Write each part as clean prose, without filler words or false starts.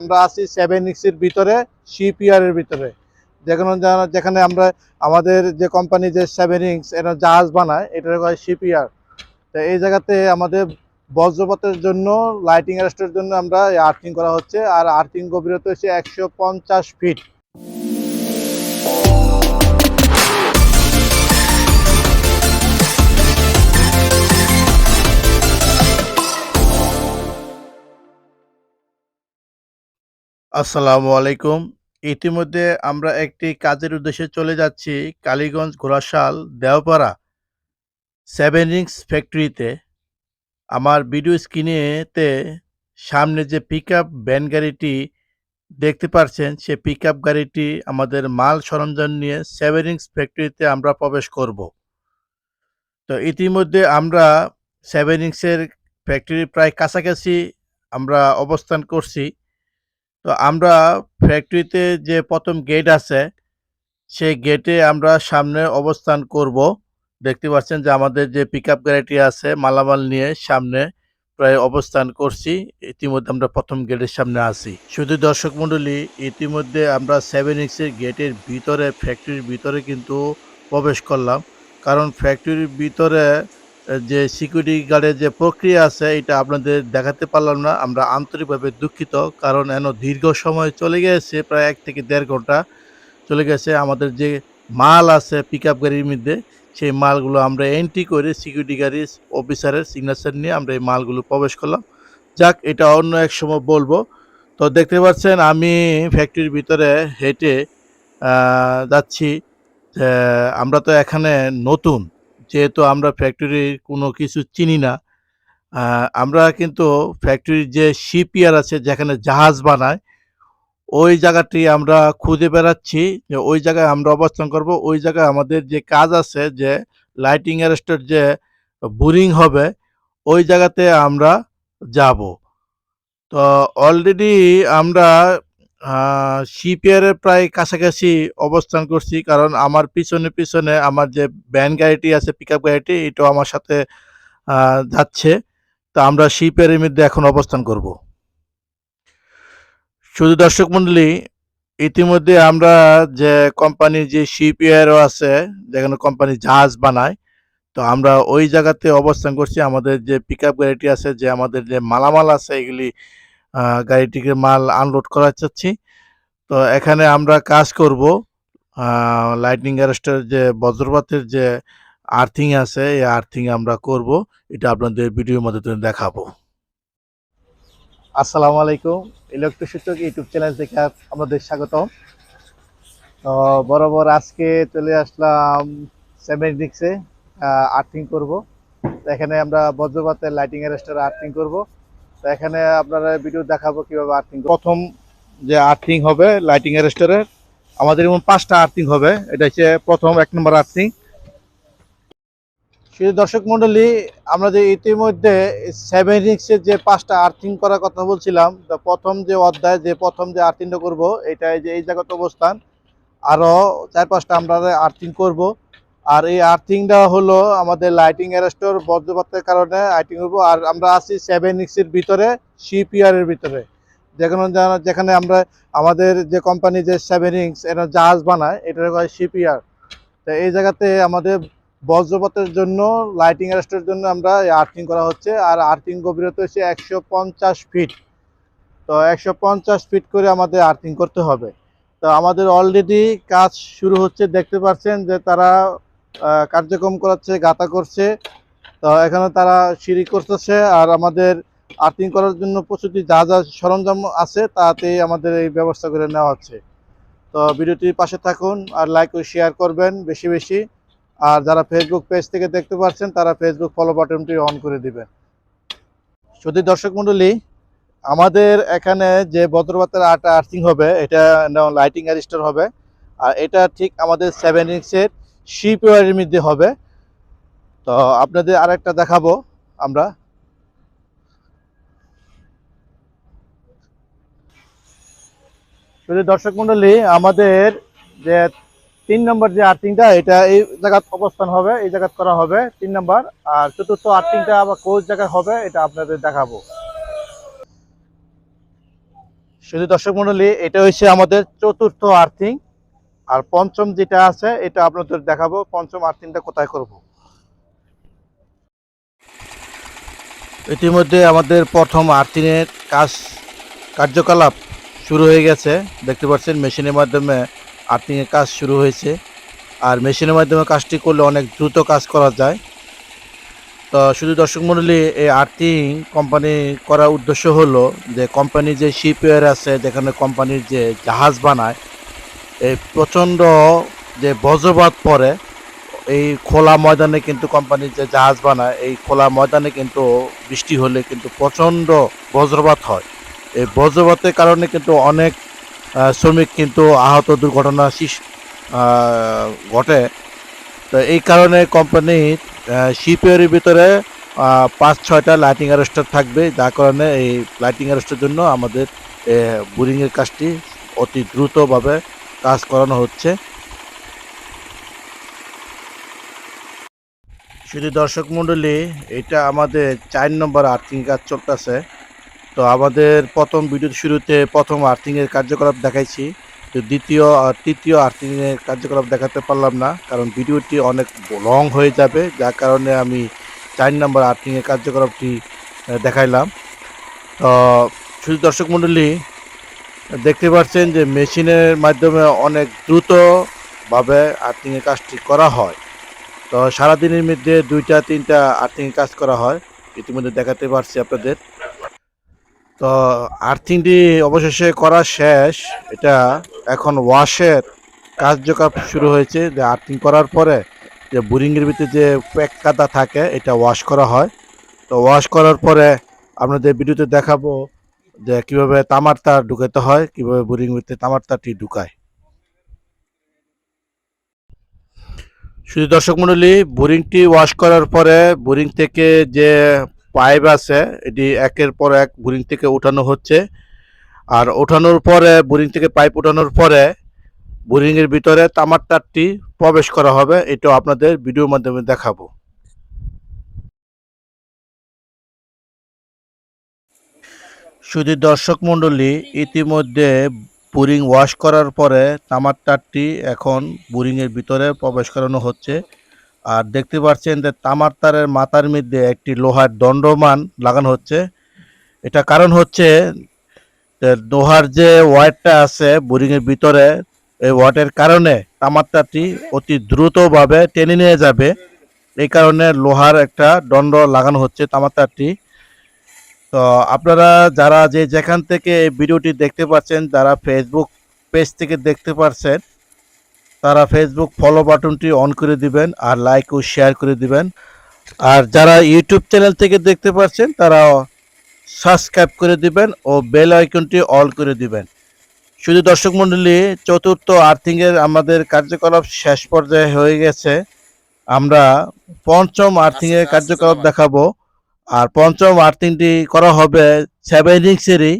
আমরা আছি 7X এর ভিতরে, শিপইয়ার্ড এর ভিতরে। যেখানে আমরা আমাদের যে কোম্পানি যে 7X এটা জাহাজ বানায়, এটার কয় শিপইয়ার্ড। তো এই জায়গাতে আমাদের বজ্রপাতের জন্য, লাইটিং অ্যারেস্টের জন্য আমরা আর্থিং করা হচ্ছে। আর আর্থিং গভীরতা হচ্ছে 150 ফিট। আসসালামু আলাইকুম। ইতিমধ্যে আমরা একটি কাজের উদ্দেশ্যে চলে যাচ্ছি কালীগঞ্জ, ঘোড়াশাল, দেওপাড়া 7X ফ্যাক্টরিতে। আমার ভিডিও স্ক্রিনেতে সামনে যে পিকআপ ভ্যান গাড়িটি দেখতে পারছেন, সে পিকআপ গাড়িটি আমাদের মাল সরঞ্জাম নিয়ে 7X ফ্যাক্টরিতে আমরা প্রবেশ করব। তো ইতিমধ্যে আমরা 7X এর ফ্যাক্টরির প্রায় কাছাকাছি আমরা অবস্থান করছি। তো আমরা ফ্যাক্টরিতে যে প্রথম গেট আছে, সেই গেটে আমরা সামনে অবস্থান করব। দেখতে পাচ্ছেন যে আমাদের যে পিকআপ গাড়িটি আছে মালামাল নিয়ে সামনে প্রায় অবস্থান করছি। ইতিমধ্যে আমরা প্রথম গেটের সামনে আছি। শুধু দর্শক মণ্ডলী, ইতিমধ্যে আমরা 7X এর গেটের ভিতরে, ফ্যাক্টরির ভিতরে কিন্তু প্রবেশ করলাম। কারণ ফ্যাক্টরির ভিতরে যে সিকিউরিটি গার্ডের যে প্রক্রিয়া আছে, এটা আপনাদের দেখাতে পারলাম না। আমরা আন্তরিকভাবে দুঃখিত। কারণ দীর্ঘ সময় চলে গিয়েছে, প্রায় ১ থেকে ১.৫ ঘন্টা চলে গেছে। আমাদের যে মাল আছে পিকআপ গাড়ির মধ্যে, সেই মালগুলো আমরা এন্ট্রি করে সিকিউরিটি গাড়ির অফিসারের সিগনেচার নিয়ে আমরা এই মালগুলো প্রবেশ করলাম। যাক, এটা অন্য এক সময় বলবো। তো দেখতে পাচ্ছেন আমি ফ্যাক্টরির ভিতরে হেঁটে যাচ্ছি। আমরা তো এখানে নতুন, যেহেতু আমরা ফ্যাক্টরির কোনো কিছু চিনি না। আমরা কিন্তু ফ্যাক্টরির যে শিপইয়ার্ড আছে, যেখানে জাহাজ বানায়, ওই জায়গাটি আমরা খুঁজে বেড়াচ্ছি যে ওই জায়গায় আমরা অবস্থান করব। ওই জায়গায় আমাদের যে কাজ আছে, যে লাইটিং অ্যারেস্টের যে বোরিং হবে, ওই জায়গাতে আমরা যাব। তো অলরেডি আমরা শিপইয়ার্ডের প্রায় কাছাকাছি অবস্থান করছি। কারণ আমার পিছনে আমার যে ভ্যান গাড়িটি আছে, পিকআপ গাড়িটি, এটাও আমার সাথে যাচ্ছে। তো আমরা শিপইয়ার্ডের মধ্যে এখন অবস্থান করব। শুধু দর্শক মণ্ডলী, ইতিমধ্যে আমরা যে কোম্পানির যে শিপইয়ার্ডও আছে, যেখানে কোম্পানি জাহাজ বানায়, তো আমরা ওই জায়গাতে অবস্থান করছি। আমাদের যে পিকআপ গাড়িটি আছে, যে আমাদের যে মালামাল আছে, এগুলি গাড়িটিকে মাল আনলোড করা চাচ্ছি। তো এখানে আমরা কাজ করব লাইটনিং অ্যারেস্টের যে বজ্রপাতের যে আর্থিং আছে, এই আর্থিং আমরা করব। এটা আপনাদের ভিডিওর মধ্যে দেখাবো। আসসালামু আলাইকুম। ইলেকট্রোসূচক ইউটিউব চ্যানেল থেকে আপনাদের স্বাগতম। তো বরাবর আজকে চলে আসলাম 7X-এ আর্থিং করব। তো এখানে আমরা বজ্রপাতের লাইটিং অ্যারেস্টার আর্থিং করব। তো এখানে আপনারা ভিডিও দেখাবো কিভাবে আর্থিং। প্রথম যে আর্থিং হবে লাইটিং অ্যারেস্টারের, আমাদের এমন 5টা আর্থিং হবে। এটা হচ্ছে প্রথম 1 নম্বর আর্থিং। শুধু দর্শক মণ্ডলী, আমরা যে ইতিমধ্যে 7X-এর যে 5টা আর্থিং করার কথা বলছিলাম, তো প্রথম যে অধ্যায়, যে প্রথম যে আর্থিংটা করব, এটা যে এই জায়গাতে অবস্থান। আরও 4-5টা আমরা আর্থিং করব। আর এই আর্থিংটা হলো আমাদের লাইটিং অ্যারেস্টর বজ্রপাতের কারণে আর্থিং করব। আর আমরা আছি 7X-এর ভিতরে, শিপইয়ার্ডের ভিতরে। যেখানে আমরা আমাদের যে কোম্পানি যে 7X এটা জাহাজ বানায়, এটার কয় শিপইয়ার্ড। তো এই জায়গাতে আমাদের বজ্রপাতের জন্য, লাইটিং অ্যারেস্টের জন্য আমরা আর্থিং করা হচ্ছে। আর আর্থিং গভীরতা হচ্ছে 150 ফিট। তো 150 ফিট করে আমাদের আর্থিং করতে হবে। তো আমাদের অলরেডি কাজ শুরু হচ্ছে। দেখতে পাচ্ছেন যে তারা কার্যক্রম করাচ্ছে, গাঁথা করছে। তো এখানে তারা সিঁড়ি করতেছে। আর আমাদের আর্থিং করার জন্য প্রস্তুতি যা যা সরঞ্জাম আছে, তাতেই আমাদের এই ব্যবস্থা করে নেওয়া হচ্ছে। তো ভিডিওটির পাশে থাকুন আর লাইক ও শেয়ার করবেন বেশি বেশি। আর যারা ফেসবুক পেজ থেকে দেখতে পাচ্ছেন, তারা ফেসবুক ফলো বাটনটি অন করে দিবেন। শুধু দর্শক মণ্ডলী, আমাদের এখানে যে বজ্রপাতের আর্থিং হবে, এটা লাইটিং অ্যারেস্টার হবে। আর এটা ঠিক আমাদের 7X-এর শিপইয়ার্ডের মধ্যে হবে। তো আপনাদের আরেকটা দেখাবো আমরা। শুধু দর্শক মণ্ডলী, আমাদের যে 3 নম্বর যে আর্থিংটা, এটা এই জায়গায় অবস্থান হবে, এই জায়গায় করা হবে 3 নম্বর। আর চতুর্থ আর্থিংটা আবার কোন জায়গায় হবে, এটা আপনাদের দেখাবো। শুধু দর্শক মণ্ডলী, এটা হচ্ছে আমাদের চতুর্থ আর্থিং। আর পঞ্চম যেটা আছে এটা আপনাদের দেখাবো পঞ্চম আর্থিংটা কোথায় করব। ইতিমধ্যে আমাদের প্রথম আর্থিংয়ের কার্যকলাপ শুরু হয়ে গেছে। দেখতে পাচ্ছেন মেশিনের মাধ্যমে আর্থিংয়ের কাজ শুরু হয়েছে। আর মেশিনের মাধ্যমে কাজটি করলে অনেক দ্রুত কাজ করা যায়। তো শুধু দর্শক মণ্ডলী, এই আর্থিং কোম্পানি করার উদ্দেশ্য হলো যে কোম্পানি যে শিপওয়্যার আছে, যেখানে কোম্পানির যে জাহাজ বানায়, এই প্রচণ্ড যে বজ্রপাত পড়ে এই খোলা ময়দানে, কিন্তু কোম্পানির যে জাহাজ বানায় এই খোলা ময়দানে কিন্তু বৃষ্টি হলে কিন্তু প্রচণ্ড বজ্রপাত হয়। এই বজ্রপাতের কারণে কিন্তু অনেক শ্রমিক কিন্তু আহত দুর্ঘটনা ঘটে। তো এই কারণে কোম্পানির শিপওয়ারের ভিতরে 5-6টা লাইটিং অ্যারেস্টার থাকবে, যার কারণে এই লাইটিং অ্যারেস্টার জন্য আমাদের বোরিংয়ের কাজটি অতি দ্রুতভাবে কাজ করানো হচ্ছে। শুধু দর্শক মণ্ডলী, এটা আমাদের 4 নম্বর আর্থিং কাজ চলতেছে। তো আমাদের প্রথম ভিডিওর শুরুতে প্রথম আর্থিংয়ের কার্যকলাপ দেখাইছি। তো দ্বিতীয় আর তৃতীয় আর্থিংয়ের কার্যকলাপ দেখাতে পারলাম না, কারণ ভিডিওটি অনেক লং হয়ে যাবে, যার কারণে আমি 4 নম্বর আর্থিংয়ের কার্যকলাপটি দেখাইলাম। তো শুধু দর্শক মণ্ডলী, দেখতে পাচ্ছেন যে মেশিনের মাধ্যমে অনেক দ্রুতভাবে আর্থিংয়ের কাজটি করা হয়। তো সারাদিনের মধ্যে 2-3টা আর্থিংয়ের কাজ করা হয়, ইতিমধ্যে দেখাতে পারছি আপনাদের। তো আর্থিংটি অবশেষে করা শেষ। এটা এখন ওয়াশের কার্যকলাপ শুরু হয়েছে। যে আর্থিং করার পরে যে বোরিংয়ের ভিতরে যে প্যাক কাদা থাকে এটা ওয়াশ করা হয়। তো ওয়াশ করার পরে আপনাদের ভিডিওতে দেখাবো যে কীভাবে তামার তার ঢুকাতে হয়, কীভাবে বোরিং ভিতরে তামার তারটি ঢুকায়। শুধু দর্শক মণ্ডলী, বোরিংটি ওয়াশ করার পরে বোরিং থেকে যে পাইপ আছে এটি একের পর এক বোরিং থেকে উঠানো হচ্ছে। আর ওঠানোর পরে বোরিং থেকে পাইপ ওঠানোর পরে বোরিংয়ের ভিতরে তামার তারটি প্রবেশ করা হবে। এটাও আপনাদের ভিডিওর মাধ্যমে দেখাবো। শুধু দর্শক মণ্ডলী, ইতিমধ্যে বোরিং ওয়াশ করার পরে তামার তারটি এখন বোরিংয়ের ভিতরে প্রবেশ করানো হচ্ছে। আর দেখতে পাচ্ছেন যে তামার তারের মাথার মধ্যে একটি লোহার দণ্ডমান লাগানো হচ্ছে। এটা কারণ হচ্ছে লোহার যে ওয়ারটা আছে বোরিংয়ের ভিতরে, এই ওয়াটের কারণে তামার তারটি অতি দ্রুতভাবে টেনে নিয়ে যাবে। এই কারণে লোহার একটা দণ্ড লাগানো হচ্ছে তামার তারটি। তো আপনারা যারা যেখান থেকে এই ভিডিওটি দেখতে পাচ্ছেন, যারা ফেসবুক পেজ থেকে দেখতে পাচ্ছেন, তারা ফেসবুক ফলো বাটনটি অন করে দিবেন আর লাইক ও শেয়ার করে দিবেন। আর যারা ইউটিউব চ্যানেল থেকে দেখতে পাচ্ছেন তারা সাবস্ক্রাইব করে দিবেন ও বেল আইকনটি অল করে দিবেন। শুধু দর্শক মণ্ডলী, চতুর্থ আর্থিংয়ের আমাদের কার্যকলাপ শেষ পর্যায়ে হয়ে গেছে। আমরা পঞ্চম আর্থিংয়ের কার্যকলাপ দেখাবো। আর পঞ্চম আর্থিংটি করা হবে 7 ইঞ্চেরই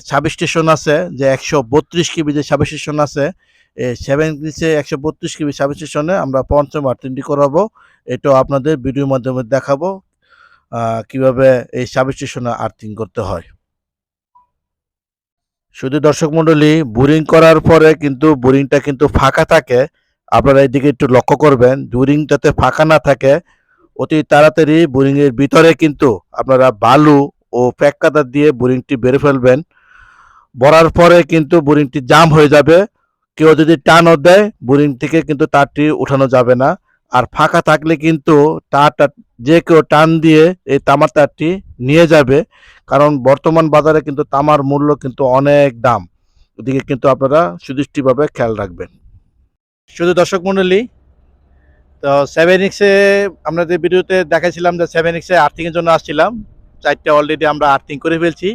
সাব স্টেশন আছে, যে 132 কেবি যে সাব স্টেশন আছে, 7 ইঞ্চে 132 কেবি সাব স্টেশনে আমরা পঞ্চম আর্থিংটি করাবো। এটাও আপনাদের ভিডিওর মাধ্যমে দেখাবো কিভাবে এই সাব স্টেশনে আর্থিং করতে হয়। শুধু দর্শক মণ্ডলী, বোরিং করার পরে কিন্তু বোরিংটা কিন্তু ফাঁকা থাকে। আপনারা এইদিকে একটু লক্ষ্য করবেন, বোরিং যাতে ফাঁকা না থাকে। অতি তাড়াতাড়ি বোরিংয়ের ভিতরে কিন্তু আপনারা বালু ও প্যাক কাদা দিয়ে বোরিংটি বেরে ফেলবেন। ভরার পরে কিন্তু বোরিংটি জাম হয়ে যাবে। কেউ যদি টানও দেয় বোরিং থেকে কিন্তু তারটি উঠানো যাবে না। আর ফাঁকা থাকলে কিন্তু তারটা যে কেউ টান দিয়ে এই তামার তারটি নিয়ে যাবে, কারণ বর্তমান বাজারে কিন্তু তামার মূল্য কিন্তু অনেক দাম। ওদিকে কিন্তু আপনারা সুদৃষ্টিভাবে খেয়াল রাখবেন। শুধু দর্শক মণ্ডলী, তো 7X-এ আপনাদের ভিডিওতে দেখাইছিলাম যে 7X-এ আর্থিংয়ের জন্য আসছিলাম। 4টা অলরেডি আমরা আর্থিং করে ফেলছি।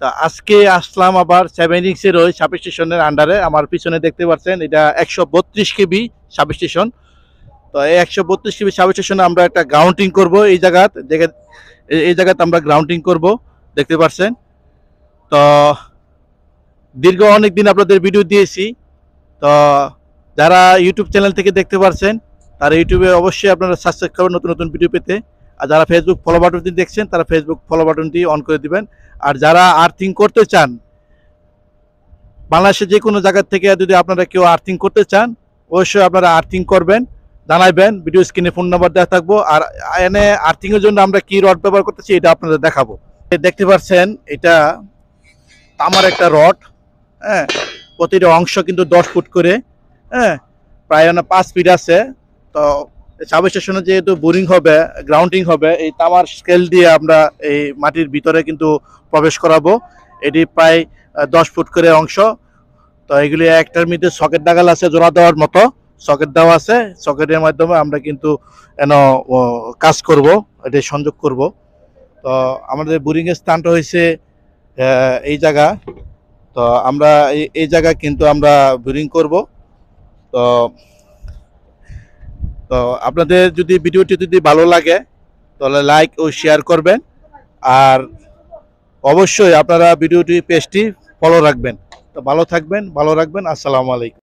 তো আজকে আসলাম আবার 7X-এর ওই সাব স্টেশনের আন্ডারে। আমার পিছনে দেখতে পাচ্ছেন এটা 132 কেবি সাব স্টেশন। তো এই 132 কেবি সাব স্টেশনে আমরা একটা গ্রাউন্ডিং করব। এই জায়গাতে আমরা গ্রাউন্ডিং করব, দেখতে পাচ্ছেন। তো দীর্ঘ অনেক দিন আপনাদের ভিডিও দিয়েছি। তো যারা ইউটিউব চ্যানেল থেকে দেখতে পাচ্ছেন তারা ইউটিউবে অবশ্যই আপনারা সাবস্ক্রাইব করবেন নতুন নতুন ভিডিও পেতে। আর যারা ফেসবুক ফলো বাটনটি দেখছেন তারা ফেসবুক ফলো বাটনটি অন করে দিবেন। আর যারা আর্থিং করতে চান বাংলাদেশের যে কোনো জায়গা থেকে যদি আপনারা কেউ আর্থিং করতে চান, অবশ্যই আপনারা আর্থিং করবেন, জানাইবেন। ভিডিও স্ক্রিনে ফোন নাম্বার দেওয়া থাকবো। আর এনে আর্থিং এর জন্য আমরা কি রড ব্যবহার করতেছি এটা আপনাদের দেখাবো। দেখতে পাচ্ছেন এটা তামার একটা রড, হ্যাঁ, প্রতিটা অংশ কিন্তু 10 ফুট করে, হ্যাঁ, প্রায় 5 ফিট আছে। তো সাব স্টেশনে যেহেতু বোরিং হবে, গ্রাউন্ডিং হবে, এই তামার স্কেল দিয়ে আমরা এই মাটির ভিতরে কিন্তু প্রবেশ করাবো। এটি প্রায় 10 ফুট করে অংশ। তো এগুলি একটার মধ্যে সকেট ডাগাল আছে, জোড়া দেওয়ার মতো সকেট দেওয়া আছে। সকেটের মাধ্যমে আমরা কিন্তু এন কাজ করব, এটি সংযোগ করব। তো আমাদের বোরিং এর স্থানটা হয়েছে এই জায়গা। তো আমরা এই জায়গা কিন্তু আমরা বোরিং করব। তো তো আপনাদের যদি ভিডিওটি যদি ভালো লাগে তাহলে লাইক ও শেয়ার করবেন। আর অবশ্যই আপনারা ভিডিওটি পেজটি ফলো রাখবেন। তো ভালো থাকবেন, ভালো রাখবেন। আসসালামু আলাইকুম।